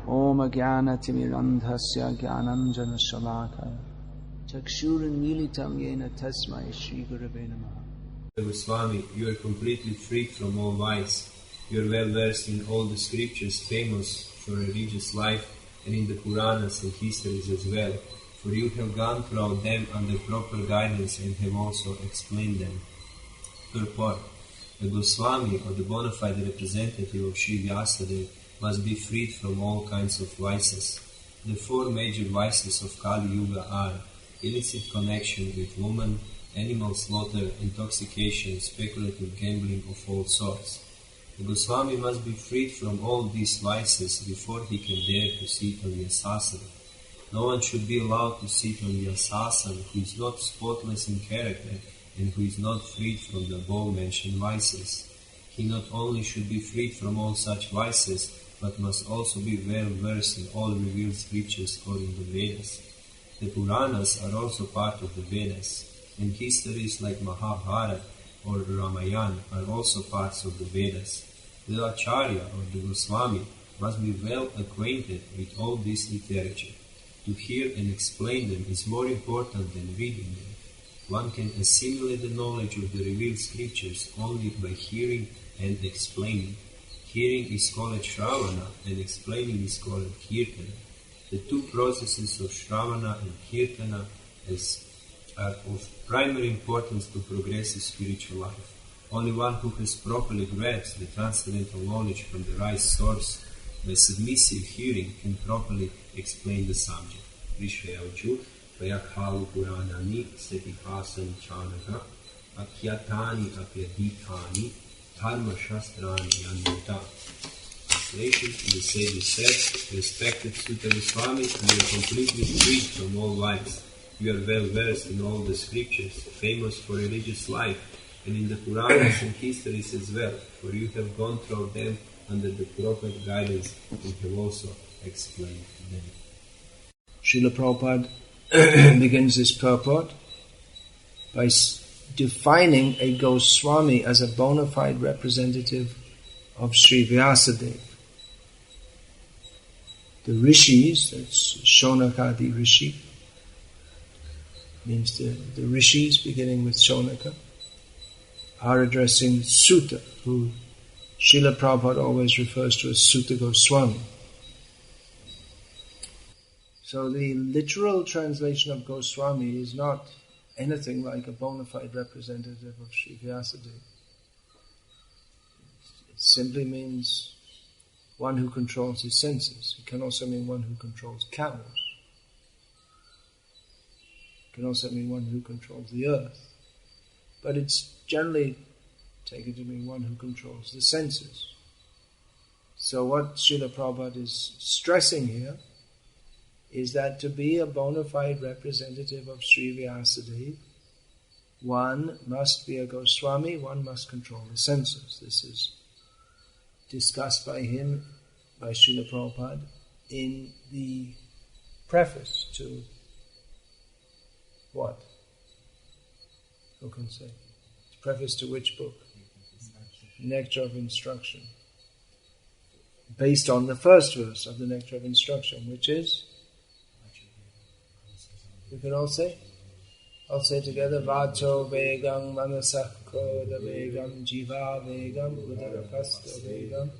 Om Jnanatimirandhasya Jnananjana Shalakaya Chakshurunmilitam Yena Tasmai Shri Gurave Namaha. Swami, you are completely free from all vice. You are well versed in all the scriptures famous for religious life and in the Puranas and histories as well, for you have gone through them under proper guidance and have also explained them. Purport. The Goswami, or the bona fide representative of Sri Vyasadeva, must be freed from all kinds of vices. The four major vices of Kali Yuga are illicit connection with women, animal slaughter, intoxication, speculative gambling of all sorts. The Goswami must be freed from all these vices before he can dare to sit on Vyasasana. No one should be allowed to sit on Vyasasana who is not spotless in character and who is not freed from the above-mentioned vices. He not only should be freed from all such vices, but must also be well versed in all revealed scriptures according to the Vedas. The Puranas are also part of the Vedas, and histories like Mahabharata or Ramayana are also parts of the Vedas. The Acharya or the Goswami must be well acquainted with all this literature. To hear and explain them is more important than reading them. One can assimilate the knowledge of the revealed scriptures only by hearing and explaining. Hearing is called Shravana and explaining is called Kirtana. The two processes of Shravana and Kirtana are of primary importance to progressive spiritual life. Only one who has properly grasped the transcendental knowledge from the right source by submissive hearing can properly explain the subject. Vishvayauchu Vayakhalu Puranani Setihasam Chanaka Akhyatani Apyadithani Dharma Shastrani Yanyata. Translation: The sage said, respected Sutta Goswami, you are completely free from all vice. You are well versed in all the scriptures, famous for religious life, and in the Puranas and histories as well, for you have gone through them under the proper guidance and have also explained them. Srila Prabhupada begins this purport by defining a Goswami as a bona fide representative of Sri Vyasadeva. The rishis, that's Shonakadi Rishi, means the rishis beginning with Shonaka, are addressing Sutta, who Srila Prabhupada always refers to as Sutta Goswami. So the literal translation of Goswami is not anything like a bona fide representative of Sri Vyasadeva. It simply means one who controls his senses. It can also mean one who controls cows. It can also mean one who controls the earth. But it's generally taken to mean one who controls the senses. So what Srila Prabhupada is stressing here is that to be a bona fide representative of Sri Vyasadeva, one must be a Goswami, one must control the senses. This is discussed by him, by Srila Prabhupada, in the preface to what? Who can say? Preface to which book? Nectar of Instruction. Based on the first verse of the Nectar of Instruction, which is? You can all say? All say together, Vacho Vegam Manasah Kroda Vegam Jiva Vegam Udarakasta Vegam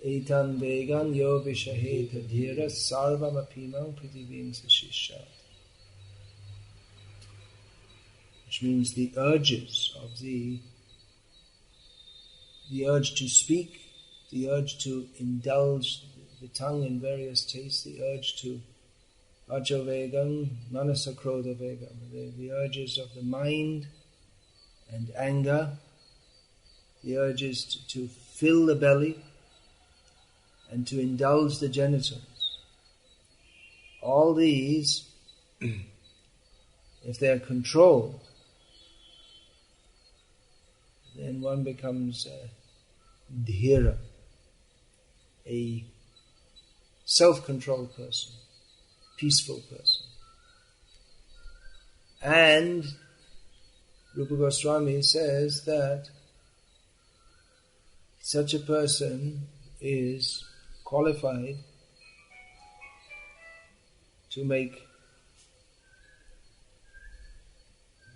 Etan Vegam Yo Vishaheta Dhira Sarvam Apimam Pridivim Sashishat. Which means the urges of the urge to speak, the urge to indulge the tongue in various tastes, the urge to Vacho Vegam, Manasa Krodha Vegam, the urges of the mind and anger, the urges to fill the belly and to indulge the genitals. All these, if they are controlled, then one becomes dhira, a self-controlled person, peaceful person. And Rupa Goswami says that such a person is qualified to make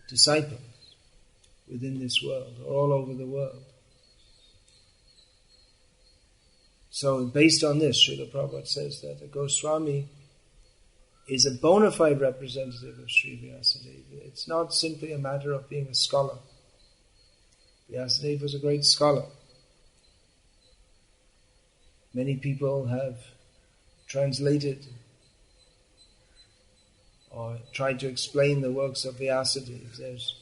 disciples within this world, or all over the world. So based on this, Srila Prabhupada says that a Goswami is a bona fide representative of Sri Vyasadeva. It's not simply a matter of being a scholar. Vyasadeva was a great scholar. Many people have translated or tried to explain the works of Vyasadeva. There's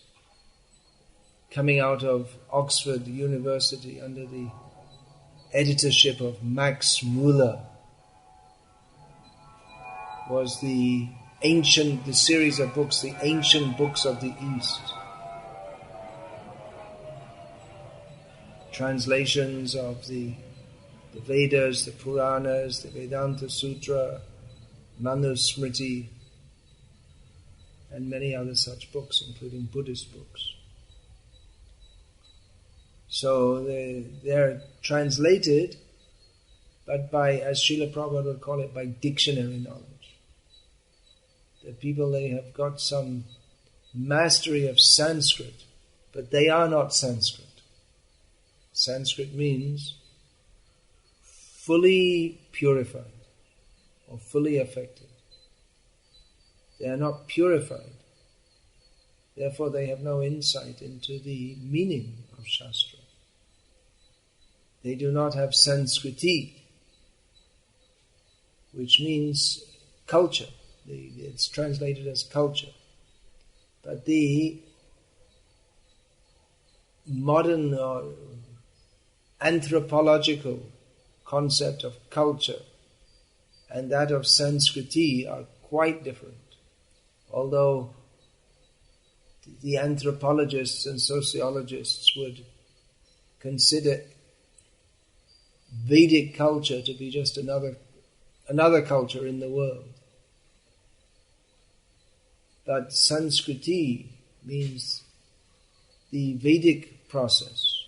coming out of Oxford University under the editorship of Max Muller was the series of books, the ancient books of the East. Translations of the Vedas, the Puranas, the Vedanta Sutra, Manusmriti, and many other such books, including Buddhist books. So they're translated, but by, as Srila Prabhupada would call it, by dictionary knowledge. The people, they have got some mastery of Sanskrit, but they are not Sanskrit. Sanskrit means fully purified or fully affected. They are not purified. Therefore, they have no insight into the meaning of Shastra. They do not have Sanskriti, which means culture. It's translated as culture. But the modern or anthropological concept of culture and that of Sanskriti are quite different. Although the anthropologists and sociologists would consider Vedic culture to be just another culture in the world. But Sanskriti means the Vedic process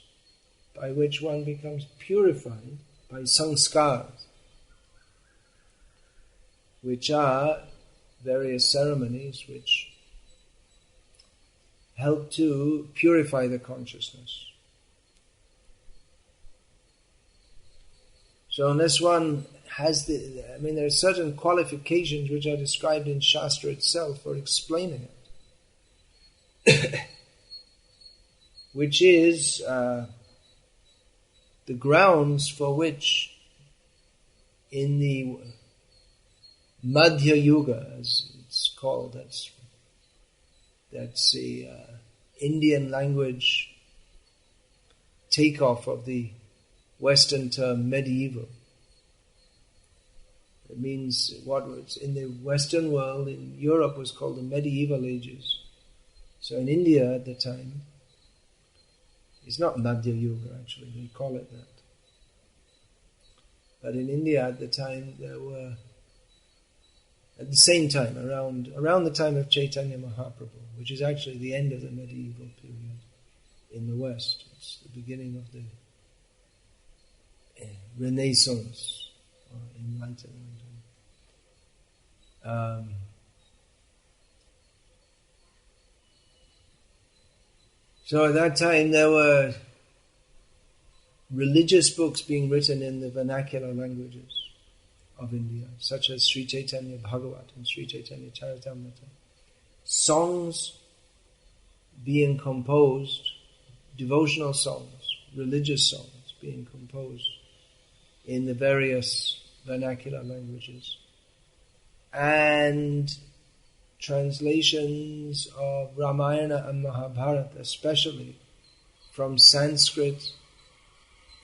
by which one becomes purified by sanskars, which are various ceremonies which help to purify the consciousness. So unless one has there are certain qualifications which are described in Shastra itself for explaining it, which is the grounds for which in the Madhya Yuga, as it's called, that's the Indian language takeoff of the Western term medieval. It means what was in the Western world, in Europe, was called the medieval ages. So in India at the time, it's not Madhya Yuga actually, they call it that. But in India at the time, there were, at the same time, around the time of Chaitanya Mahaprabhu, which is actually the end of the medieval period in the West. It's the beginning of the Renaissance or Enlightenment. So at that time there were religious books being written in the vernacular languages of India, such as Sri Chaitanya Bhagavat and Sri Chaitanya Charitamrita. Songs being composed, devotional songs, religious songs being composed in the various vernacular languages, and translations of Ramayana and Mahabharata, especially from Sanskrit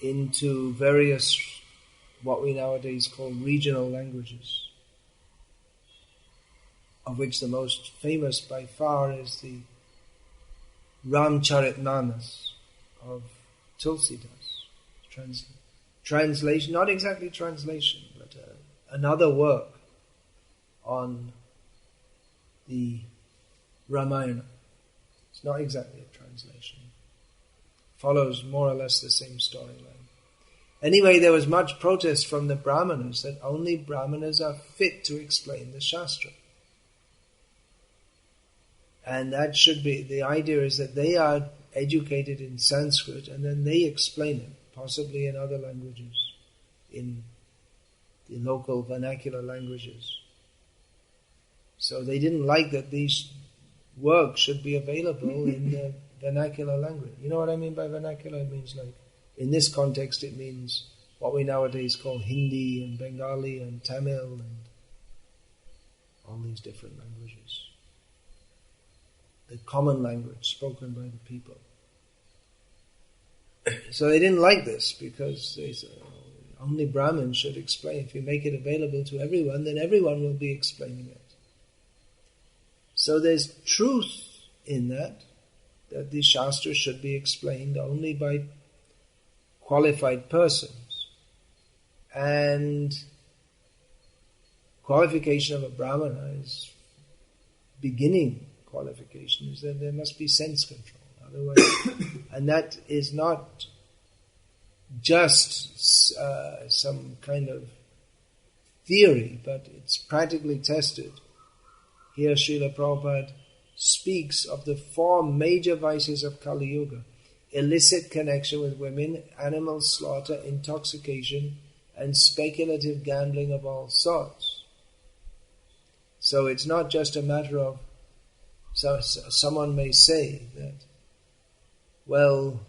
into various, what we nowadays call regional languages, of which the most famous by far is the Ramcharitmanas of Tulsidas. Translation, not exactly translation, but another work on the Ramayana. It's not exactly a translation. Follows more or less the same storyline. Anyway, there was much protest from the Brahmanas that only Brahmanas are fit to explain the Shastra. And that should be, the idea is that they are educated in Sanskrit and then they explain it, possibly in other languages, in the local vernacular languages. So they didn't like that these works should be available in the vernacular language. You know what I mean by vernacular? It means like, in this context it means what we nowadays call Hindi and Bengali and Tamil and all these different languages. The common language spoken by the people. So they didn't like this because they said, only Brahmins should explain. If you make it available to everyone, then everyone will be explaining it. So there's truth in that the Shastra should be explained only by qualified persons. And qualification of a Brahmana is beginning qualification is that there must be sense control. Otherwise, and that is not just some kind of theory, but it's practically tested. Here Srila Prabhupada speaks of the 4 major vices of Kali Yuga: illicit connection with women, animal slaughter, intoxication, and speculative gambling of all sorts. So it's not just a matter of, so someone may say that, well,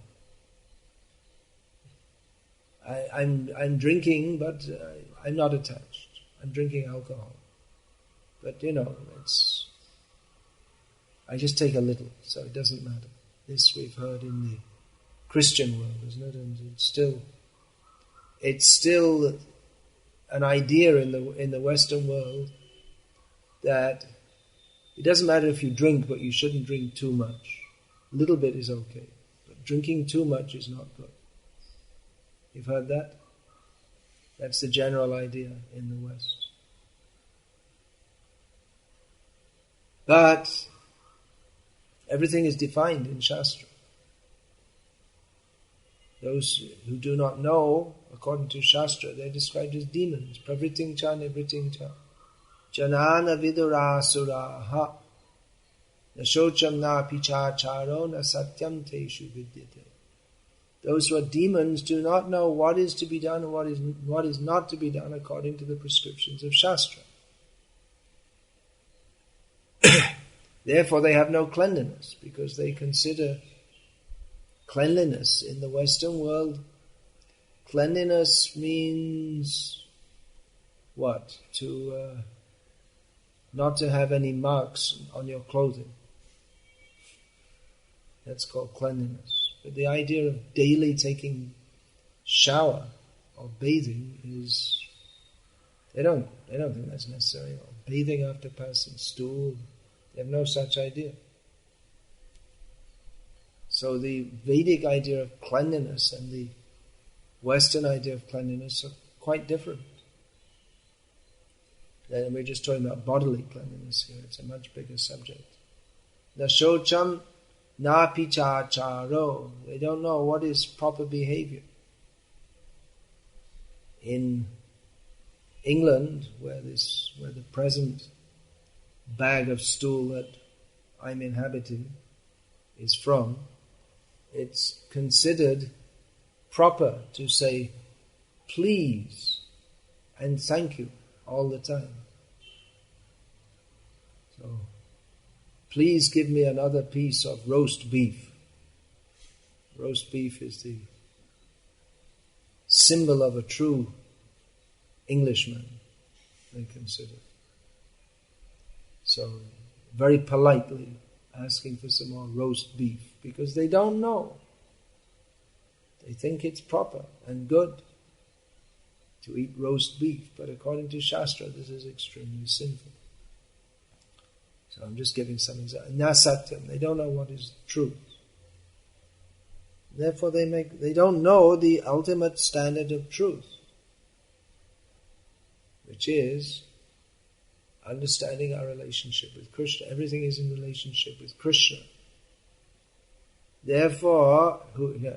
I'm drinking, but I'm not attached. I'm drinking alcohol. But, I just take a little, so it doesn't matter. This we've heard in the Christian world, isn't it? And it's still an idea in the Western world that it doesn't matter if you drink, but you shouldn't drink too much. A little bit is okay, but drinking too much is not good. You've heard that? That's the general idea in the West. But everything is defined in Shastra. Those who do not know, according to Shastra, they're described as demons. Pravriting cha nivriting cha. Janana vidurasuraha. Na shocham na pichacharo na satyam teshu vidyate. Those who are demons do not know what is to be done and what is not to be done according to the prescriptions of Shastra. Therefore they have no cleanliness, because they consider cleanliness in the Western world. Cleanliness means what? Not to have any marks on your clothing. That's called cleanliness. But the idea of daily taking shower or bathing is, they don't think that's necessary. Or bathing after passing stool, they have no such idea. So the Vedic idea of cleanliness and the Western idea of cleanliness are quite different. And we're just talking about bodily cleanliness here. It's a much bigger subject. Na shocham na pichacharo. They don't know what is proper behavior. In England, where the present bag of stool that I'm inhabiting is from, it's considered proper to say please and thank you all the time. So, please give me another piece of roast beef. Roast beef is the symbol of a true Englishman, they consider. So, very politely asking for some more roast beef, because they don't know. They think it's proper and good to eat roast beef, but according to Shastra, this is extremely sinful. So I'm just giving some examples. Nasatyam, they don't know what is truth. Therefore they don't know the ultimate standard of truth, which is understanding our relationship with Krishna. Everything is in relationship with Krishna. Therefore,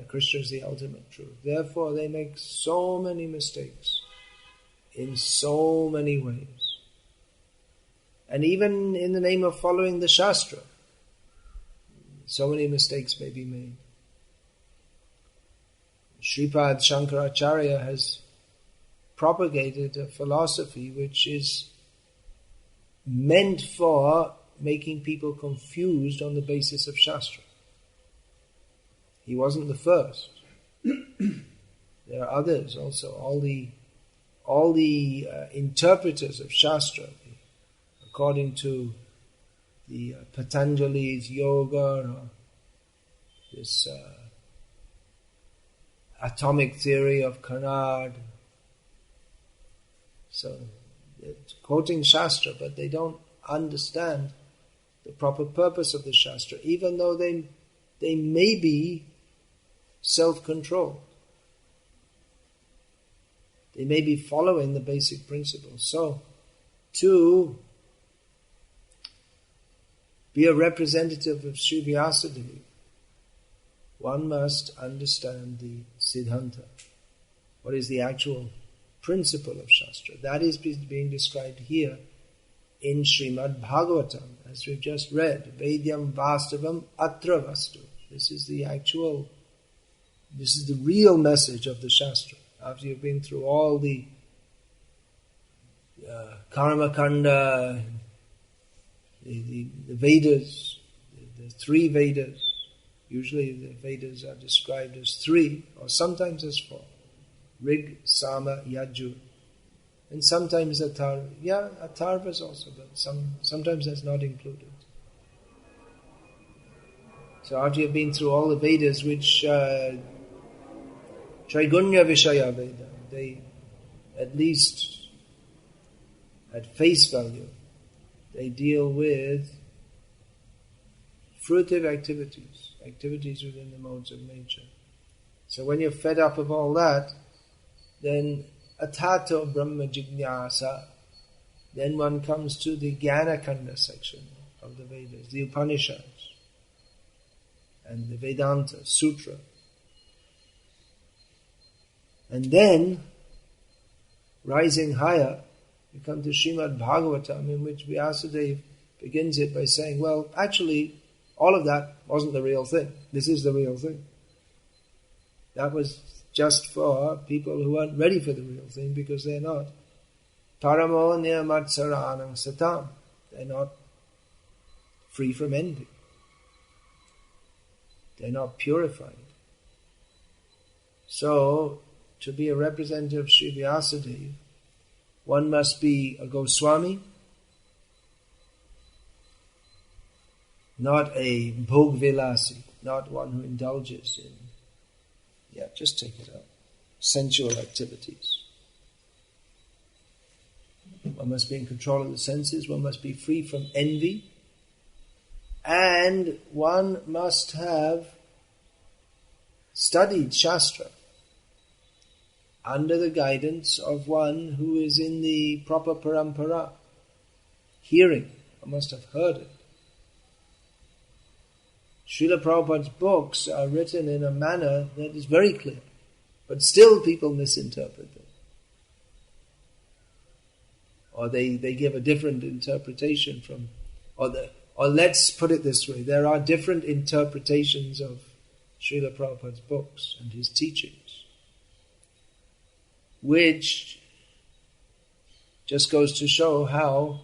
Krishna is the ultimate truth. Therefore, they make so many mistakes in so many ways. And even in the name of following the Shastra, so many mistakes may be made. Sripad Shankaracharya has propagated a philosophy which is meant for making people confused on the basis of Shastra. He wasn't the first. There are others also. All the interpreters of Shastra, according to the Patanjali's yoga, or this atomic theory of Karnad. So they're quoting Shastra, but they don't understand the proper purpose of the Shastra, even though they may be self-controlled. They may be following the basic principles. So, to be a representative of Sri Vyasadeva, one must understand the Siddhanta. What is the actual principle of Shastra? That is being described here in Srimad Bhagavatam, as we've just read. Vedyam Vastavam Atra Vastu. This is the real message of the Shastra. After you've been through all the Karma Kanda, the Vedas, the three Vedas. Usually the Vedas are described as three, or sometimes as four. Rig, Sama, Yajur. And sometimes Atharva. Yeah, Atharvas also, but sometimes that's not included. So after you've been through all the Vedas, which Traigunya Vishaya Veda, they, at least at face value, they deal with fruitive activities within the modes of nature. So when you're fed up of all that, then Atato Brahma Jignasa, then one comes to the Jnana Kanda section of the Vedas, the Upanishads, and the Vedanta, Sutra. And then, rising higher, you come to Srimad Bhagavatam, in which Vyasadeva begins it by saying, well, actually, all of that wasn't the real thing. This is the real thing. That was just for people who aren't ready for the real thing, because they're not. Paramo nirmatsaranam satam. They're not free from envy. They're not purified. So, to be a representative of Sri Vyasadeva, one must be a Goswami, not a Bhog-vilasi, not one who indulges in, just take it out, sensual activities. One must be in control of the senses, one must be free from envy, and one must have studied Shastra under the guidance of one who is in the proper parampara, hearing. One must have heard it. Srila Prabhupada's books are written in a manner that is very clear, but still people misinterpret them. Or they give a different interpretation from, or let's put it this way, there are different interpretations of Srila Prabhupada's books and his teachings, which just goes to show how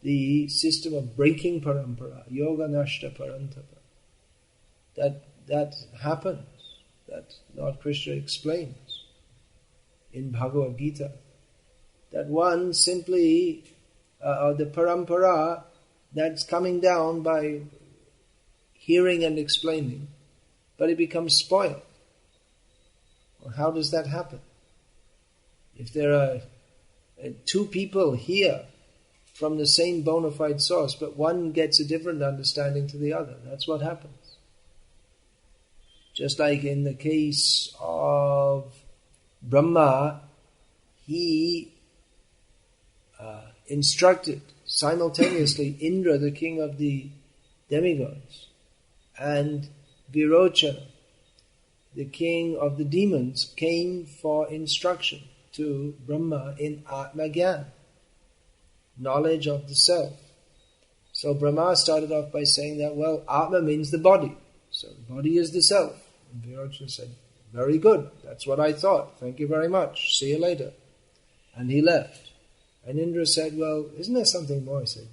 the system of breaking parampara, yoga nashta parantapa, that happens, that Lord Krishna explains in Bhagavad-gita, that one simply, the parampara that's coming down by hearing and explaining, but it becomes spoiled. Well, how does that happen? If there are two people here from the same bona fide source, but one gets a different understanding to the other, that's what happens. Just like in the case of Brahma, he instructed simultaneously Indra, the king of the demigods, and Virochana, the king of the demons, came for instruction to Brahma in Atma Gyan, knowledge of the self. So Brahma started off by saying that, well, Atma means the body. So the body is the self. And Virochana said, very good, that's what I thought. Thank you very much. See you later. And he left. And Indra said, well, isn't there something more? He said,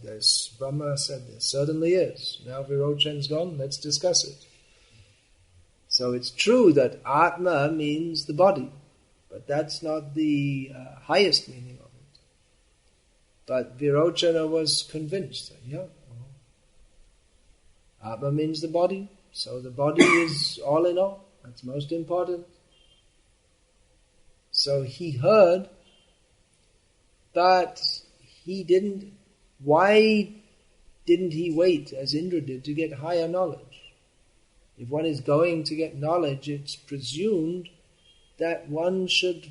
Brahma said, there certainly is. Now Virochana's gone, let's discuss it. So it's true that Atma means the body, but that's not the highest meaning of it. But Virochana was convinced that, yeah, well, Atma means the body, so the body is all in all. That's most important. So he heard, but he didn't. Why didn't he wait, as Indra did, to get higher knowledge? If one is going to get knowledge, it's presumed that one should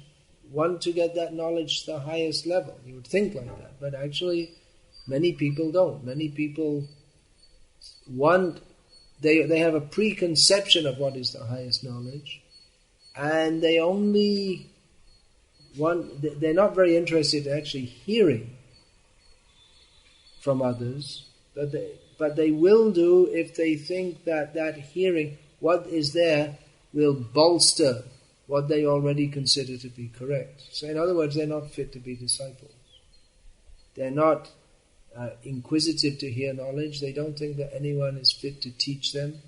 want to get that knowledge to the highest level. You would think like that, but actually many people don't. Many people want, they have a preconception of what is the highest knowledge, and they only want, they're not very interested in actually hearing from others, but they will do if they think that hearing, what is there, will bolster what they already consider to be correct. So in other words, they're not fit to be disciples. They're not inquisitive to hear knowledge. They don't think that anyone is fit to teach them.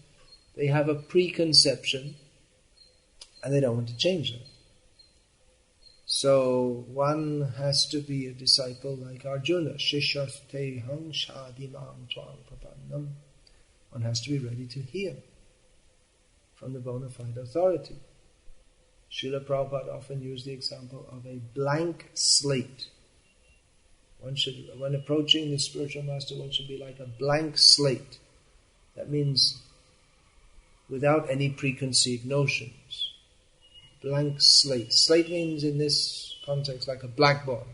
They have a preconception, and they don't want to change that. So one has to be a disciple like Arjuna. Shishaste hang shadimam twang papannam. One has to be ready to hear from the bona fide authority. Srila Prabhupada often used the example of a blank slate. When approaching the spiritual master, one should be like a blank slate. That means without any preconceived notions. Blank slate. Slate means in this context like a blackboard.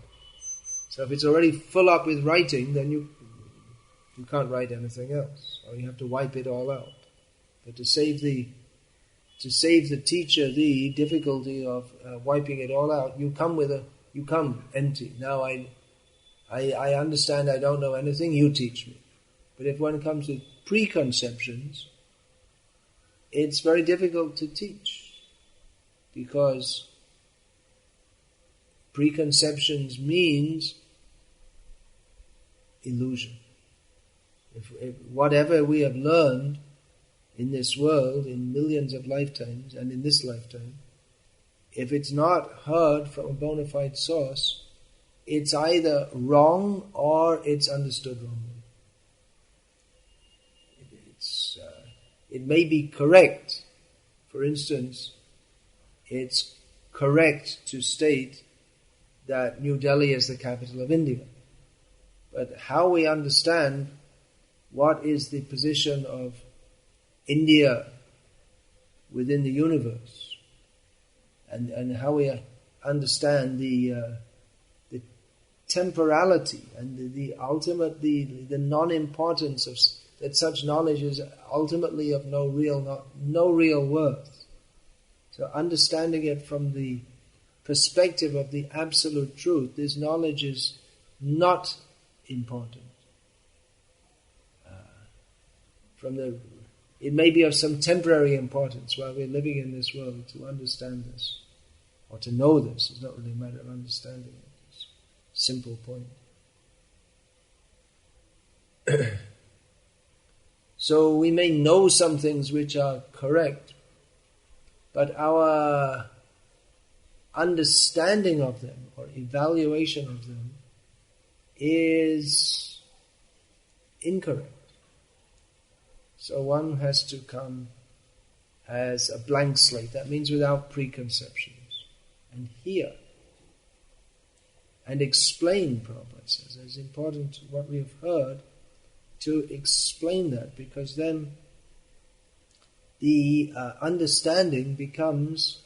So if it's already full up with writing, then you can't write anything else, or you have to wipe it all out. But to save the teacher the difficulty of wiping it all out, you come empty. Now I understand, I don't know anything, you teach me. But if one comes with preconceptions, it's very difficult to teach, because preconceptions means illusion. If whatever we have learned in this world, in millions of lifetimes, and in this lifetime, if it's not heard from a bona fide source, it's either wrong or it's understood wrongly. It may be correct. For instance, it's correct to state that New Delhi is the capital of India. But how we understand what is the position of India within the universe, and how we understand the temporality and the ultimate, the non-importance of that such knowledge is ultimately of no real worth. So understanding it from the perspective of the absolute truth, this knowledge is not important. It may be of some temporary importance while we're living in this world to understand this, or to know this. It's not really a matter of understanding it. It's a simple point. So we may know some things which are correct, but our understanding of them or evaluation of them is incorrect. So one has to come as a blank slate. That means without preconceptions. And hear. And explain, Prabhupada says. It's important what we have heard to explain that, because then the understanding becomes,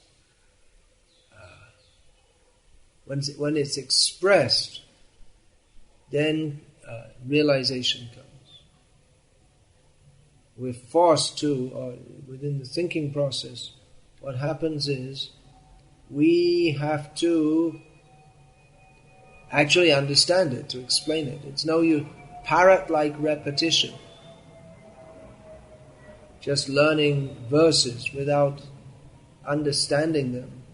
when it's expressed, then realization comes. we're forced to, or within the thinking process, what happens is we have to actually understand it, to explain it. It's no use parrot-like repetition, just learning verses without understanding them.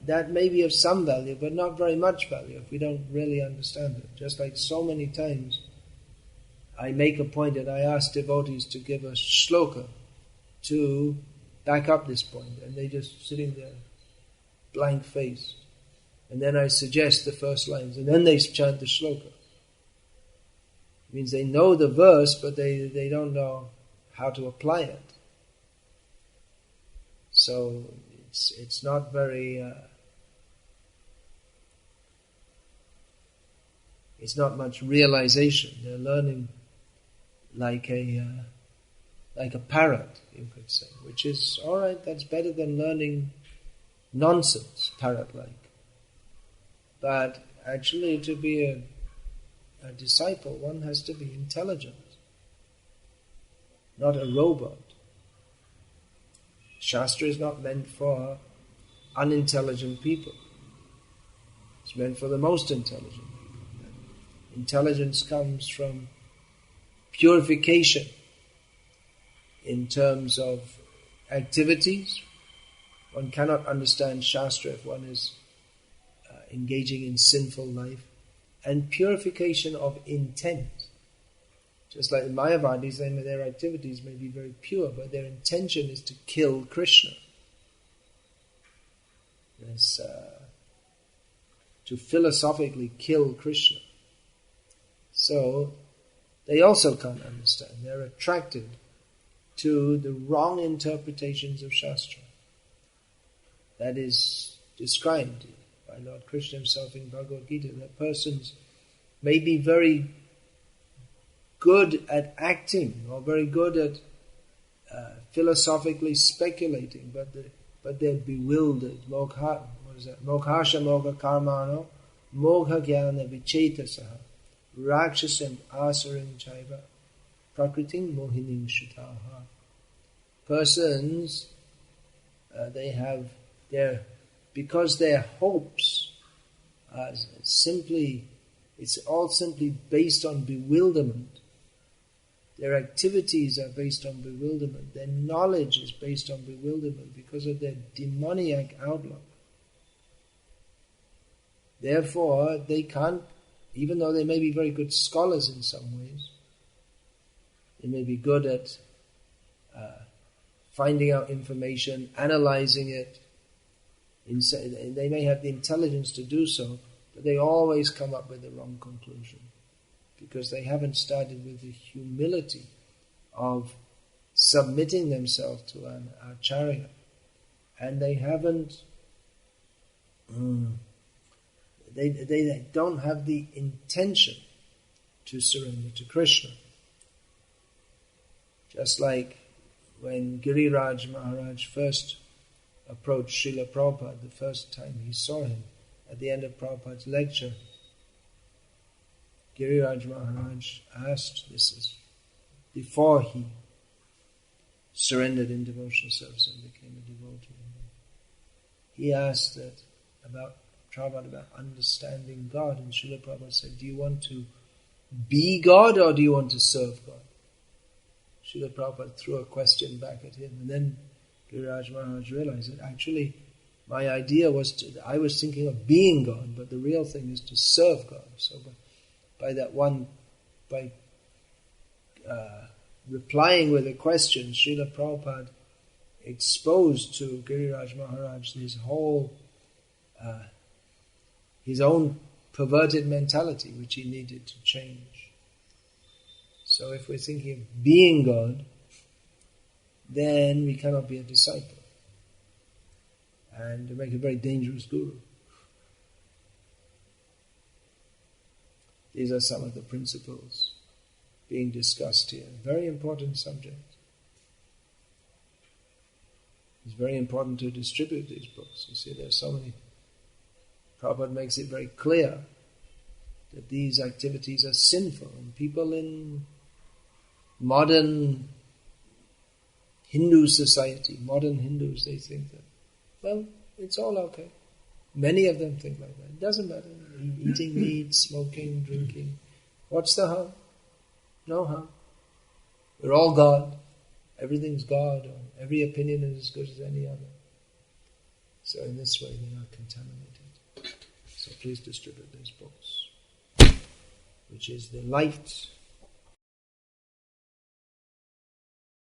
That may be of some value, but not very much value if we don't really understand it. Just like so many times I make a point and I ask devotees to give a shloka to back up this point, and they just sitting there, blank face. And then I suggest the first lines, and then they chant the shloka. It means they know the verse, but they don't know how to apply it. So it's not very... it's not much realization. They're learning like a parrot, you could say, which is all right. That's better than learning nonsense, parrot-like. But actually, to be a disciple, one has to be intelligent, not a robot. Shastra is not meant for unintelligent people. It's meant for the most intelligent people. Intelligence comes from purification in terms of activities. One cannot understand Shastra if one is engaging in sinful life. And purification of intent. Just like the Mayavadis, their activities may be very pure, but their intention is to kill Krishna. Yes, to philosophically kill Krishna. So, they also can't understand. They're attracted to the wrong interpretations of Shastra. That is described by Lord Krishna himself in Bhagavad-gita, that persons may be very good at acting or very good at philosophically speculating, but they're bewildered. Moghasha mogha karmano mogha jnana vichetasaha rakshasam asaram chaiva prakritim mohinim shutaha. Persons, because their hopes are it's all simply based on bewilderment. Their activities are based on bewilderment. Their knowledge is based on bewilderment because of their demoniac outlook. Therefore, they can't, even though they may be very good scholars in some ways, they may be good at finding out information, analyzing it. They may have the intelligence to do so, but they always come up with the wrong conclusion because they haven't started with the humility of submitting themselves to an acharya, and they haven't. They don't have the intention to surrender to Krishna. Just like when Giriraj Maharaj first approached Srila Prabhupada, the first time he saw him, at the end of Prabhupada's lecture, Giriraj Maharaj asked, this is before he surrendered in devotional service and became a devotee. He asked about understanding God, and Srila Prabhupada said, do you want to be God or do you want to serve God? Srila Prabhupada threw a question back at him, and then Giriraj Maharaj realized that actually my idea was I was thinking of being God, but the real thing is to serve God. So by replying with a question, Srila Prabhupada exposed to Giriraj Maharaj his own perverted mentality, which he needed to change. So if we're thinking of being God, then we cannot be a disciple. And to make a very dangerous guru. These are some of the principles being discussed here. Very important subject. It's very important to distribute these books. You see, there's so many. Prabhupada makes it very clear that these activities are sinful, and people in modern Hindu society, modern Hindus, they think that, well, it's all okay. Many of them think like that. It doesn't matter. Eating meat, smoking, drinking. What's the harm? No harm. We're all God. Everything's God. Or every opinion is as good as any other. So in this way they are contaminated. So please distribute these books, which is the light